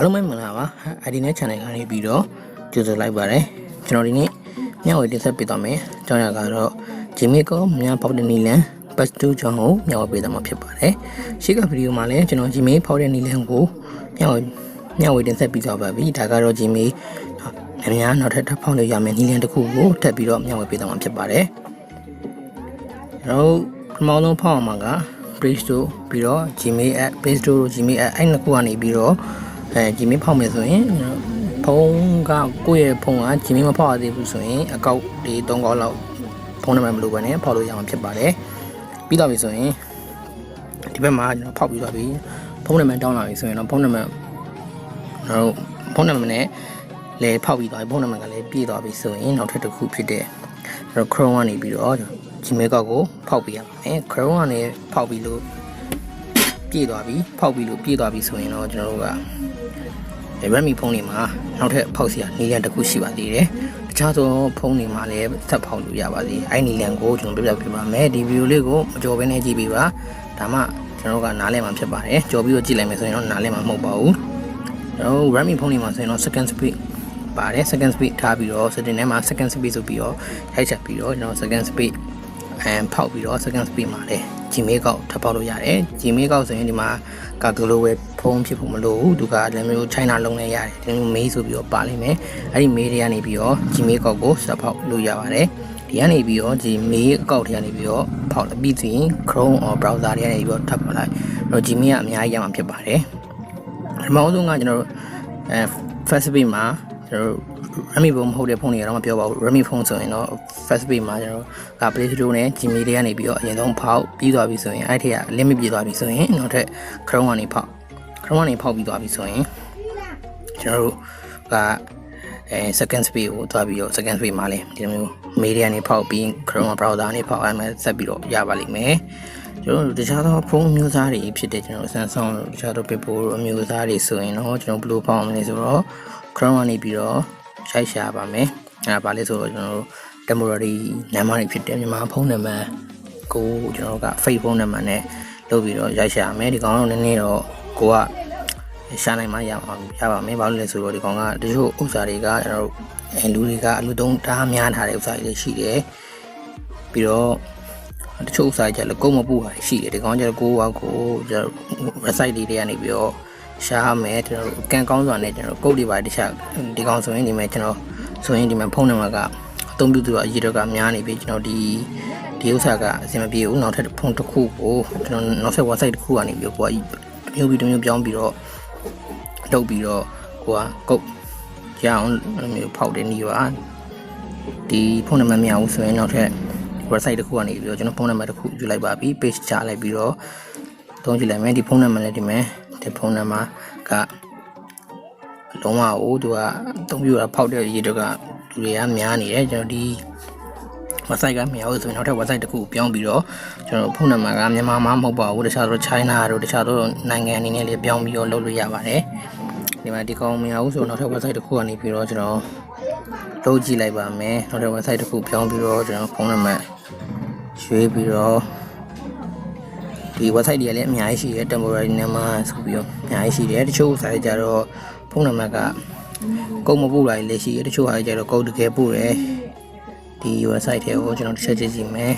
အားလုံးပဲမင်္ဂလာပါ ID နဲ့ channel ကနေပြီးတော့ကြိုဆိုလိုက်ပါတယ်ကျွန်တော်ဒီနေ့မျှဝေတင်ဆက်ပေးသွားမယ်အကြောင်းအရာကတော့ Gmail ကိုမြန်ပေါက်တဲ့နည်းလမ်း patch 2ကြောင်းကိုမျှဝေပေးသွားမှာဖြစ်ပါတယ်ရှေ့ကဗီဒီယိုမှာလည်းကျွန်တော် Gmail ပေါက်တဲ့နည်းလမ်းကိုမျှဝေတင်ဆက်ပြီးသွားပါပြီဒါကတော့ Gmail အများနောက်ထပ်ဖောက်လို့ရမယ်နည်းလမ်းတစ်ခုကိုထပ်ပြီးတော့မျှဝေပေးသွားမှာဖြစ်ပါတယ်ကျွန်တော်ပထမဆုံးဖောက်အောင်မှာက Play Store ပြီးတော့ Gmail app Play Store တို့ Gmail app အဲ့နှစ်ခုကနေပြီးတော့Gmail ဖောက်မယ်ဆိုရင်ဖုန်းကကိုယ့်ရဲ့ဖုန်းက Gmail မဖောက်ရသေးဘူးဆိုရင်အကောင့်ဒီ3ကောက်လောက်ဖုန်းနံပါတ်မလိုဘဲနဲ့ဖောက်လို့ရမှာဖြစ်ပါတယ်ပြီးတော့ပြီဆိုရင်ဒီဘက်မှာကျွန်တော်ဖောက်ပြီးသွားပြီဖုန်းနံပါတ်တောင်းလာပြီဆိုရင်တော့ဖုန်းနံပါတ်နဲ့လည်းဖောက်ပြီးသွားပြီဖုန်းနံပါတ်ကလည်းပြည့်သွားပြီဆိုရင်နောက်ထပ်တစ်ခုဖြစ်တဲ့Chrome ကနေပြီးတော့Gmail ကောက်ကိုဖောက်ပြရမယ် Chrome ကနေဖောက်ပြီးလို့ပြည့်သွားပြီဖောက်ပြီးလို့ပြည့်သွားပြီဆိုရင်တော့ကျွန်တော်တို့ကRedmi ဖုန်းတွေမှာနောက်ထပ်ဖောက်စရာနည်းလမ်းတစ်ခုရှိပါသေးတယ်တခြားသောဖုန်းတွေမှာလည်းဆက်ဖောက်လို့ရပါသေးအဲ့နည်းလမ်းကိုကျွန်တော်ပြပြပေးပါမယ်ဒီဗီဒီယိုလေးကိုမကြော်ဘဲနဲ့ကြည့်ပေးပါဒါမှကျွန်တော်တို့ကနားလည်မှာဖြစ်ပါတယ်ကြော်ပြီးတော့ကြည့်လိုက်မယ်ဆိုရင်တော့နားလည်မှာမဟုတ်ပါဘူးကျွန်တော် Redmi ဖုန်းတွေမှာဆိုရင်တော့ second speed ပါတယ် second speed ထားပြီးတော့ setting ထဲမှာ second speed ဆိုပြီးတော့ရိုက်ချက်ပြီးတော့ကျွန်တော် second speed ဖောက်ပြီးတော့ second speed မှာလည်း Gmail ကောက်ထပ်ဖောက်လို့ရတယ် Gmail ကောက်ဆိုရင်ဒီမှာက global ဖုန်းဖြစ်ဖို့မလိုဘူးသူကလည်းမျိုး China လုံးနဲ့ရတယ်ဒီလို mail ဆိုပြီးတော့ပါလိမ့်မယ်အဲ့ဒီ mail တွေကနေပြီးတော့ Gmail ကောက်ကိုဆက်ဖောက်လို့ရပါတယ်ဒီကနေပြီးတော့ဒီ mail အကောင့်တွေကနေပြီးတော့ဖောက်ပြီးရင် Chrome or browser တွေကနေပြီးတော့ထပ်ဖောက်လိုက်တော့ Gmail ကအများကြီးရမှာဖြစ်ပါတယ်ပထမဆုံးကကျွန်တော်တို့first page မှာကျွန်တော်Redmi ဖုန်းမဟုတ်တဲ့ဖုန်းတွေကတော့မပြောပါဘူး Redmi ဖုန်းဆိုရင်တော့ first page မှာကျွန်တော်က Play Store နဲ့ Gmail တွေကနေပြီးတော့အရင်ဆုံးဖောက်ပြီးသွားပြီဆိုရင်အဲ့ထက်က limit ပြည့်သွားပြီဆိုရင်နောက်ထပ် Chrome ကနေဖောက်ပြီးသွားပြီဆိုရင်ကျွန်တော်တို့ကsecond page ကိုသွားပြီးတော့ second page မှာလည်းဒီလိုမျိုး mail တွေကနေဖောက်ပြီး Chrome browser ကနေဖောက်အဲ့မှာဆက်ပြီးတော့ရပါလိမ့်မယ်ကျွန်တော်တို့တခြားသောဖုန်းမျိုးစားတွေဖြစ်တဲ့ကျွန်တော် Samsung တခြားသော Vivo အမျိုးသားတွေဆိုရင်တော့ကျွန်တော်ဘယ်လိုဖောက်မလဲဆိုတော့ Chrome ကနေပြီးတော့ရိုက်ရှာပါမယ်အဲ့ဒါပါလဲဆိုတော့ကျွန်တော်တို့ temporary နံပါတ်တွေဖြစ်တယ်မြန်မာဖုန်းနံပါတ်ကိုကျွန်တော်တို့က fake ဖုန်းနံပါတ်နဲ့လုပ်ပြီးတော့ရိုက်ရှာမယ်ဒီကောင်တော့နည်းနည်းတော့ကိုကရှာနိုင်မှရပါမယ်ဘာလို့လဲဆိုတော့ဒီကောင်ကတချို့ဥစ္စာတွေကကျွန်တော်တို့လူတွေကအလူတုံးတားများထားတဲ့ဥစ္စာတွေရှိတယ်ပြီးတော့တချို့ဥစ္စာကြလည်းကုန်းမပူတာရှိတယ်ဒီကောင်ကျတော့ကိုကကျွန်တော် website တွေကနေပြီးတော့ရှားမယ်ကျွန်တော်ကန်ကောင်းစွာနဲ့ကျွန်တော်ကုတ်တွေပါတခြားဒီကောင်ဆိုရင်ဒီမှာကျွန်တော်ဆိုရင်ဒီမှာဖုန်းနံပါတ်ကအသုံးပြုသူအရေးတော့ကများနေပြီကျွန်တော်ဒီဥစ္စာကအဆင်မပြေဘူးနောက်ထပ်ဖုန်းတစ်ခုကိုကျွန်တော်နောက်ဆက် website တစ်ခုကနေပြီးကိုကမျိုးပြောင်းပြီးတော့လုပ်ပြီးတော့ကိုကကုတ်ရအောင်မျိုးဖောက်တဲ့နေပါဒီဖုန်းနံပါတ်မရဘူးဆိုရင်နောက်ထပ် website တစ်ခုကနေပြီးတော့ကျွန်တော်ဖုန်းနံပါတ်တစ်ခုယူလိုက်ပါပြီ page ချလိုက်ပြီးတော့သုံးကြည့်လိုက်မယ်ဒီဖုန်းနံပါတ်လည်းဒီမှာဒီဖုန်းနံပါတ်ကလုံးဝသူကအသုံးပြုတာဖောက်တဲ့ရေတော့ကလူတွေကများနေတယ်ကျွန်တော်ဒီ website ကမရဘူးဆိုရင်နောက်ထပ် website တစ်ခုပြောင်းပြီးတော့ကျွန်တော်ဖုန်းနံပါတ်ကမြန်မာမှမဟုတ်ပါဘူးတခြားတော့ China တို့တခြားတော့နိုင်ငံအနေနဲ့လည်းပြောင်းပြီးတော့လုပ်လို့ရပါတယ်ဒီမှာဒီကောင်မရဘူးဆိုနောက်ထပ် website တစ်ခုကနေပြီးတော့ကျွန်တော်လုပ်ကြည့်လိုက်ပါမယ်နောက်ထပ် website တစ်ခုပြောင်းပြီးတော့ကျွန်တော်ဖုန်းနံပါတ်ရွှေ့ပြီးတော့ဒီ website တွေကလည်းအများကြီးရှိတယ် temporary number ဆိုပြီးတော့အများကြီးရှိတယ်တချို့ site ကြတော့ဖုန်းနံပါတ်ကကုတ်မပို့လာလည်းရှိတယ်တချို့ဟာကြတော့ကုတ်တကယ်ပို့တယ်ဒီ website တွေကိုကျွန်တော်တစ်ချက်ကြည့်မယ်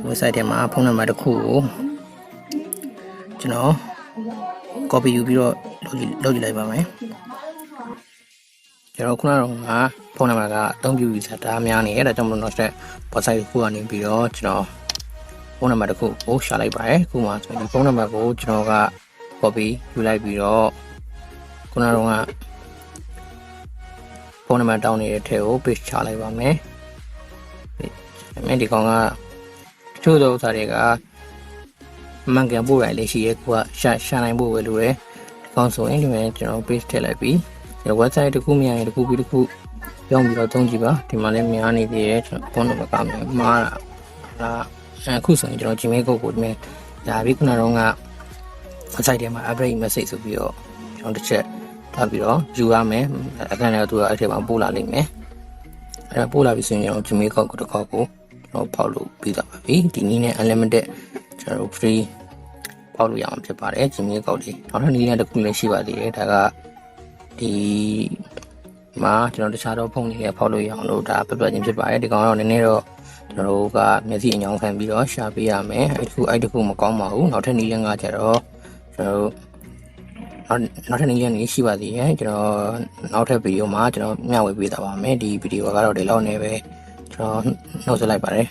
website ထဲမှာဖုန်းနံပါတ်တစ်ခုကိုကျွန်တော် copy ယူပြီးတော့လုပ်ကြည့်လိုက်ပါမယ်ကျွန်တော်ခုနကတော့ဖုန်းနံပါတ်ကအသုံးပြုပြီးတာများနေတယ်ဒါကြောင့်မလို့တော့ website တစ်ခုကနေပြီးတော့ကျွန်တော်ဖုန်းနံပါတ်တစ်ခုကိုရှာလိုက်ပါတယ်အခုမှဆိုရင်ဖုန်းနံပါတ်ကိုကျွန်တော်က copy ယူလိုက်ပြီးတော့ခုနကတော့ဖုန်းနံပါတ်တောင်းနေတဲ့ထဲကို paste ချလိုက်ပါမယ်ဒီကောင်ကတချို့သောဥစ္စာတွေကမှန်ကန်ပို့ရလေးရှိရဲကိုကရှာနိုင်ဖို့ပဲလိုတယ်ဒီကောင်ဆိုရင်ဒီမှာကျွန်တော် paste ထည့်လိုက်ပြီးဒီ website တစ်ခုမြင်ရင်တစ်ခုပြီးတစ်ခုပြောင်းပြီးတော့သုံးကြည့်ပါဒီမှာလည်းများနေသေးတယ်ကျွန်တော်ဖုန်းနံပါတ်ကမှားတာအခုဆိုရင်ကျွန်တော် Gmail ကိုဒီမှာဒါပြီးခုနကတော့website ထဲမှာ update message ဆိုပြီးတော့ကျွန်တော်တစ်ချက်ထားပြီးတော့ယူရမယ်အခန်းထဲကသူကအဲ့ထဲမှာပို့လာလိမ့်မယ်အဲ့ဒါပို့လာပြီဆိုရင်ကျွန်တော် Gmail ကောက်ကိုတစ်ခေါက်ကိုကျွန်တော်ဖောက်လို့ပြီးသွားပါပြီဒီနည်းနဲ့ unlimited ကျွန်တော် free ဖောက်လို့ရအောင်ဖြစ်ပါတယ် Gmail ကောက်လေးနောက်ထပ်နည်းလမ်းတစ်ခုလည်းရှိပါသေးတယ်ဒါက ဒီမှာကျွန်တော်တခြားတော့ဖုန်းလေးဖောက်လို့ရအောင်လို့ဒါပြပြချင်းဖြစ်ပါတယ်ဒီကောင်တော့နည်းနည်းတော့ကျွန်တော်တို့ကမျက်စိအညောင်းခံပြီးတော့ရှာပေးရမယ်အဲ့တခုမကောင်းပါဘူးနောက်ထပ်နည်းလမ်းကကျတော့ကျွန်တော်တို့နောက်ထပ်နည်းလမ်းလေးရှိပါသေးတယ်ကျွန်တော်နောက်ထပ်ဗီဒီယိုမှာကျွန်တော်မျှဝေပေးသွားပါမယ်ဒီဗီဒီယိုကတော့ဒီလောက်နဲ့ပဲကျွန်တော်နှုတ်ဆက်လိုက်ပါတယ်